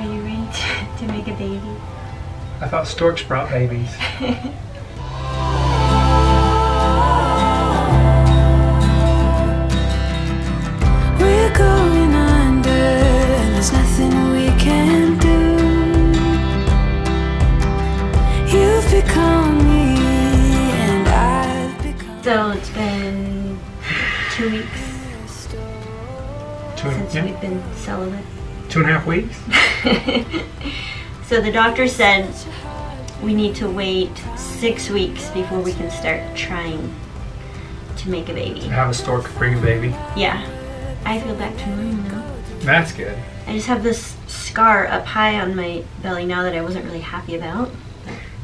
Are you ready to make a baby? I thought storks brought babies. We're going under, and there's nothing we can do. You've become me, and I've become. So it's been 2 weeks since we've been celibate. 2.5 weeks? So the doctor said we need to wait 6 weeks before we can start trying to make a baby. Have a stork bring a baby? Yeah. I feel back to normal now. That's good. I just have this scar up high on my belly now that I wasn't really happy about.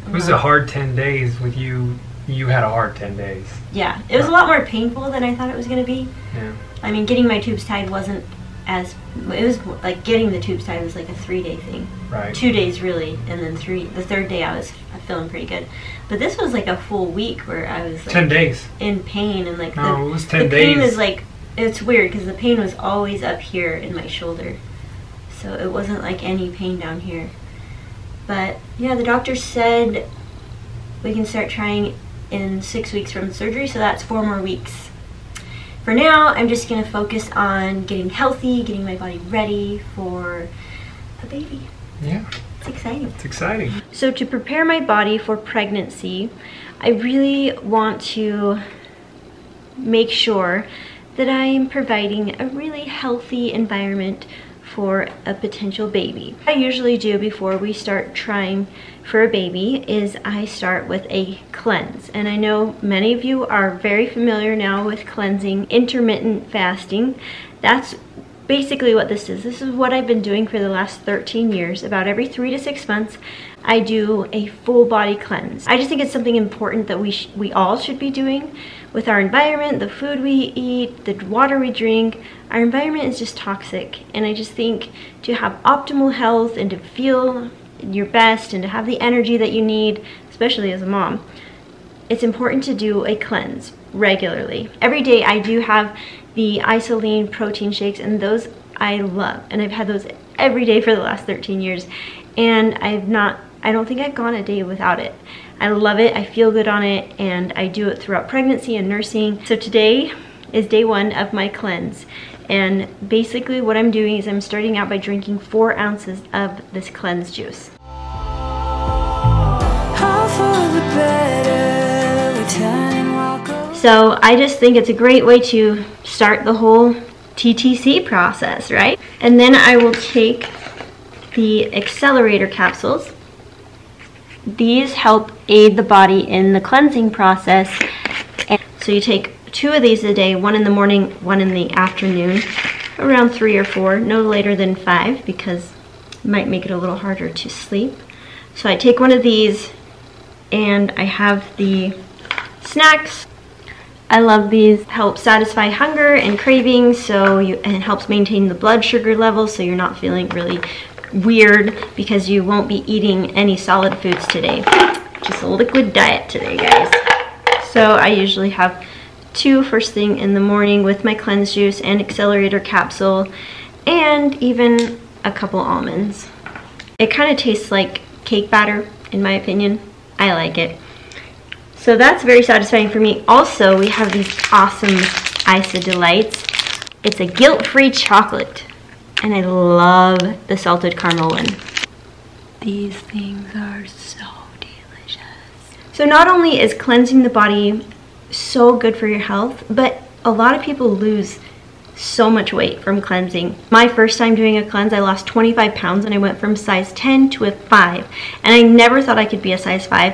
It was a hard 10 days with you. You had a hard 10 days. Yeah. It was a lot more painful than I thought it was going to be. Yeah. I mean, getting my tubes tied wasn't as... It was like getting the tubes tied was like a 3-day thing. Right. 2 days really, and then the third day I was feeling pretty good. But this was like a full week where I was like 10 days. In pain, and like no, it was 10 the days. pain is like, it's weird because the pain was always up here in my shoulder. So it wasn't like any pain down here. But yeah, the doctor said we can start trying in 6 weeks from surgery, so that's 4 more weeks. For now, I'm just going to focus on getting healthy, getting my body ready for a baby. Yeah. It's exciting. It's exciting. So to prepare my body for pregnancy, I really want to make sure that I am providing a really healthy environment for a potential baby. What I usually do before we start trying for a baby is I start with a cleanse. And I know many of you are very familiar now with cleansing, intermittent fasting. That's basically what this is. This is what I've been doing for the last 13 years. About every 3 to 6 months, I do a full body cleanse. I just think it's something important that we all should be doing with our environment, the food we eat, the water we drink. Our environment is just toxic, and I just think to have optimal health and to feel your best and to have the energy that you need, especially as a mom, it's important to do a cleanse regularly. Every day I do have the isoline protein shakes, and those I love, and I've had those every day for the last 13 years, and I don't think I've gone a day without it. I love it, I feel good on it, and I do it throughout pregnancy and nursing. So today is day 1 of my cleanse, and basically what I'm doing is I'm starting out by drinking 4 ounces of this cleanse juice. So I just think it's a great way to start the whole TTC process, right? And then I will take the accelerator capsules. These help aid the body in the cleansing process. And so you take 2 of these a day, 1 in the morning, 1 in the afternoon, around 3 or 4, no later than 5 because it might make it a little harder to sleep. So I take 1 of these and I have the snacks. I love these. Help satisfy hunger and cravings, and helps maintain the blood sugar levels so you're not feeling really weird because you won't be eating any solid foods today. Just a liquid diet today, guys. So I usually have 2 first thing in the morning with my cleanse juice and accelerator capsule, and even a couple almonds. It kind of tastes like cake batter, in my opinion. I like it. So that's very satisfying for me. Also, we have these awesome Isa Delights. It's a guilt-free chocolate, and I love the salted caramel one. These things are so delicious. So not only is cleansing the body so good for your health, but a lot of people lose so much weight from cleansing. My first time doing a cleanse, I lost 25 pounds, and I went from size 10 to a 5. And I never thought I could be a size 5.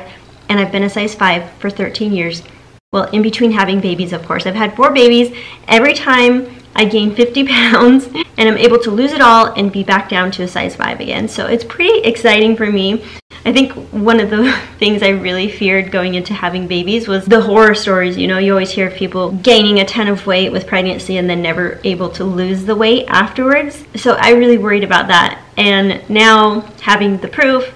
And I've been a size 5 for 13 years. Well, in between having babies, of course. I've had 4 babies. Every time I gain 50 pounds, and I'm able to lose it all and be back down to a size 5 again. So it's pretty exciting for me. I think one of the things I really feared going into having babies was the horror stories. You know, you always hear of people gaining a ton of weight with pregnancy and then never able to lose the weight afterwards. So I really worried about that. And now having the proof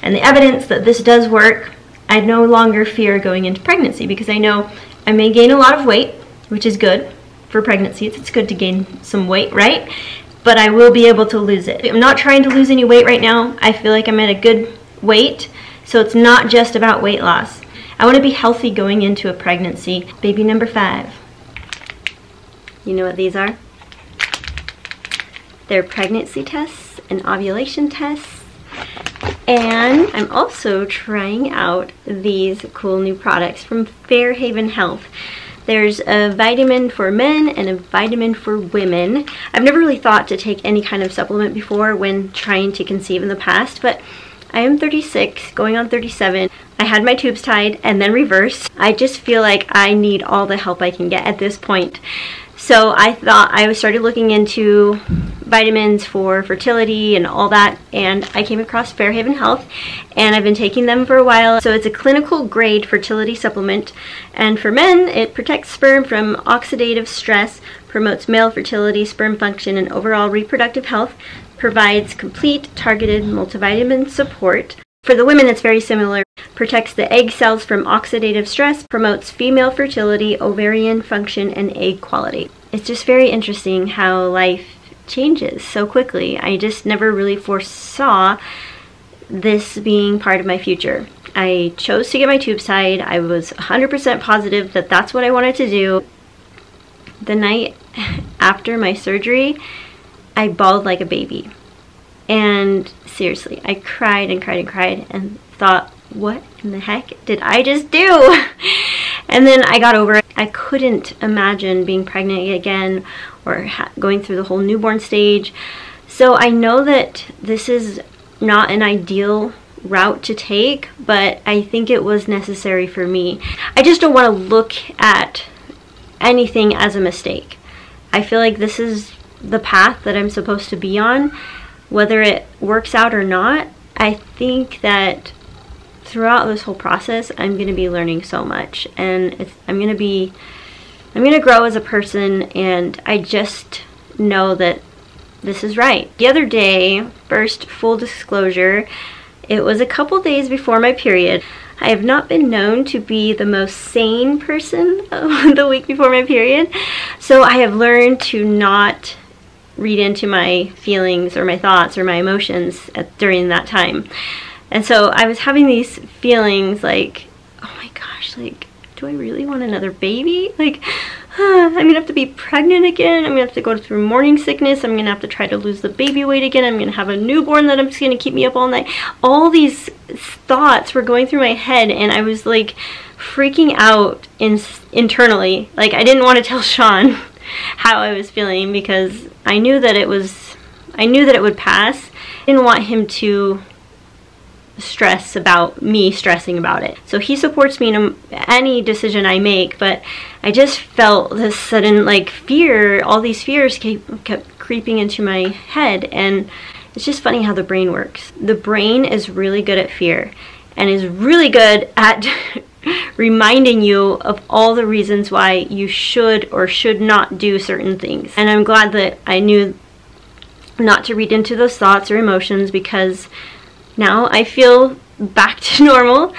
and the evidence that this does work, I no longer fear going into pregnancy because I know I may gain a lot of weight, which is good for pregnancy. It's good to gain some weight, right? but I will be able to lose it. I'm not trying to lose any weight right now. I feel like I'm at a good weight, so it's not just about weight loss. I want to be healthy going into a pregnancy. Baby number 5. You know what these are? They're pregnancy tests and ovulation tests. And I'm also trying out these cool new products from Fairhaven Health. There's a vitamin for men and a vitamin for women. I've never really thought to take any kind of supplement before when trying to conceive in the past, but I am 36, going on 37. I had my tubes tied and then reversed. I just feel like I need all the help I can get at this point. So I thought I started looking into vitamins for fertility and all that, and I came across Fairhaven Health, and I've been taking them for a while. So it's a clinical grade fertility supplement, and for men it protects sperm from oxidative stress, promotes male fertility, sperm function, and overall reproductive health, provides complete targeted multivitamin support. For the women it's very similar. Protects the egg cells from oxidative stress, promotes female fertility, ovarian function, and egg quality. It's just very interesting how life changes so quickly. I just never really foresaw this being part of my future. I chose to get my tubes tied. I was 100% positive that that's what I wanted to do. The night after my surgery, I bawled like a baby. And seriously, I cried and cried and cried and thought, what in the heck did I just do? And then I got over it. I couldn't imagine being pregnant again or going through the whole newborn stage. So I know that this is not an ideal route to take, but I think it was necessary for me. I just don't want to look at anything as a mistake. I feel like this is the path that I'm supposed to be on, whether it works out or not. I think that throughout this whole process, I'm going to be learning so much, and I'm going to grow as a person, and I just know that this is right. The other day, first full disclosure, it was a couple days before my period. I have not been known to be the most sane person the week before my period, so I have learned to not read into my feelings or my thoughts or my emotions during that time. And so I was having these feelings like, oh my gosh, like, do I really want another baby? Like, I'm gonna have to be pregnant again. I'm gonna have to go through morning sickness. I'm gonna have to try to lose the baby weight again. I'm gonna have a newborn that I'm just gonna keep me up all night. All these thoughts were going through my head, and I was like freaking out internally. Like, I didn't want to tell Sean how I was feeling because I knew that it would pass. I didn't want him to stress about me stressing about it. So he supports me in any decision I make, but I just felt this sudden like fear. All these fears kept creeping into my head, and it's just funny how the brain works. The brain is really good at fear and is really good at reminding you of all the reasons why you should or should not do certain things. And I'm glad that I knew not to read into those thoughts or emotions, because now I feel back to normal.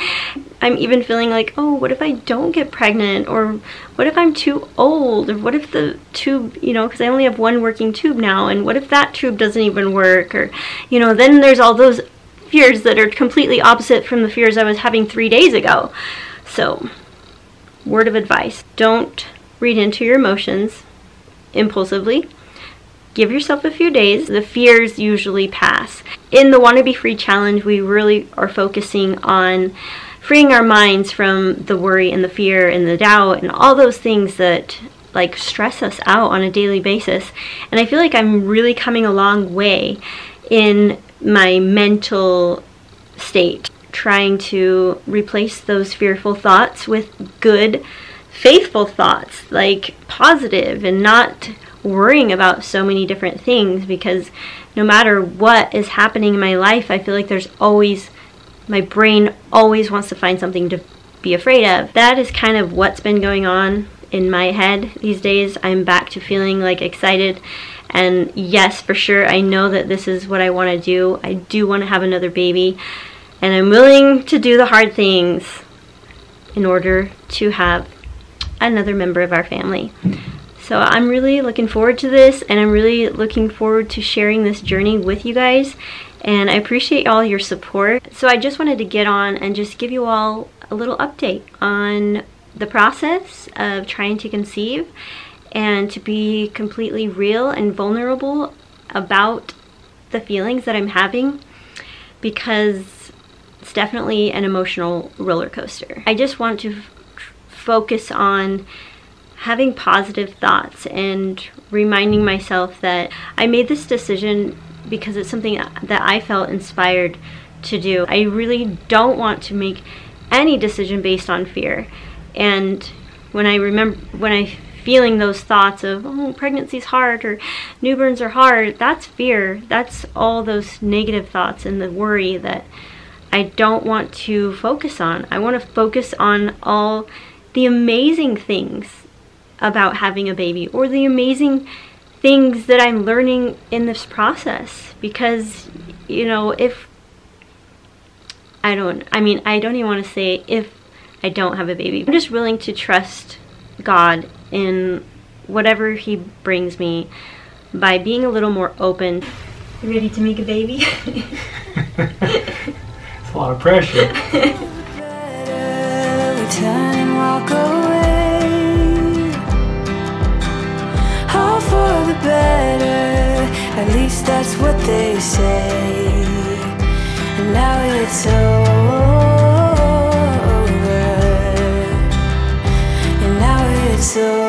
I'm even feeling like, oh, what if I don't get pregnant? Or what if I'm too old? Or what if the tube, because I only have one working tube now, and what if that tube doesn't even work? Or, then there's all those fears that are completely opposite from the fears I was having 3 days ago. So, word of advice, don't read into your emotions impulsively. Give yourself a few days. The fears usually pass. In the Wannabe Free Challenge, we really are focusing on freeing our minds from the worry and the fear and the doubt and all those things that like stress us out on a daily basis. And I feel like I'm really coming a long way in my mental state, trying to replace those fearful thoughts with good, faithful thoughts, like positive, and not worrying about so many different things, because no matter what is happening in my life, I feel like my brain always wants to find something to be afraid of. That is kind of what's been going on in my head these days. I'm back to feeling like excited, and yes, for sure, I know that this is what I want to do. I do want to have another baby, and I'm willing to do the hard things in order to have another member of our family. So I'm really looking forward to this, and I'm really looking forward to sharing this journey with you guys, and I appreciate all your support. So I just wanted to get on and just give you all a little update on the process of trying to conceive, and to be completely real and vulnerable about the feelings that I'm having, because it's definitely an emotional roller coaster. I just want to focus on having positive thoughts and reminding myself that I made this decision because it's something that I felt inspired to do. I really don't want to make any decision based on fear. And when I feeling those thoughts of, oh, pregnancy's hard or newborns are hard, that's fear. That's all those negative thoughts and the worry that I don't want to focus on. I want to focus on all the amazing things about having a baby, or the amazing things that I'm learning in this process. Because, you know, I don't even want to say if I don't have a baby. I'm just willing to trust God in whatever He brings me by being a little more open. You ready to make a baby? It's a lot of pressure. Turn and walk away, all for the better, at least that's what they say. And now it's over, and now it's over.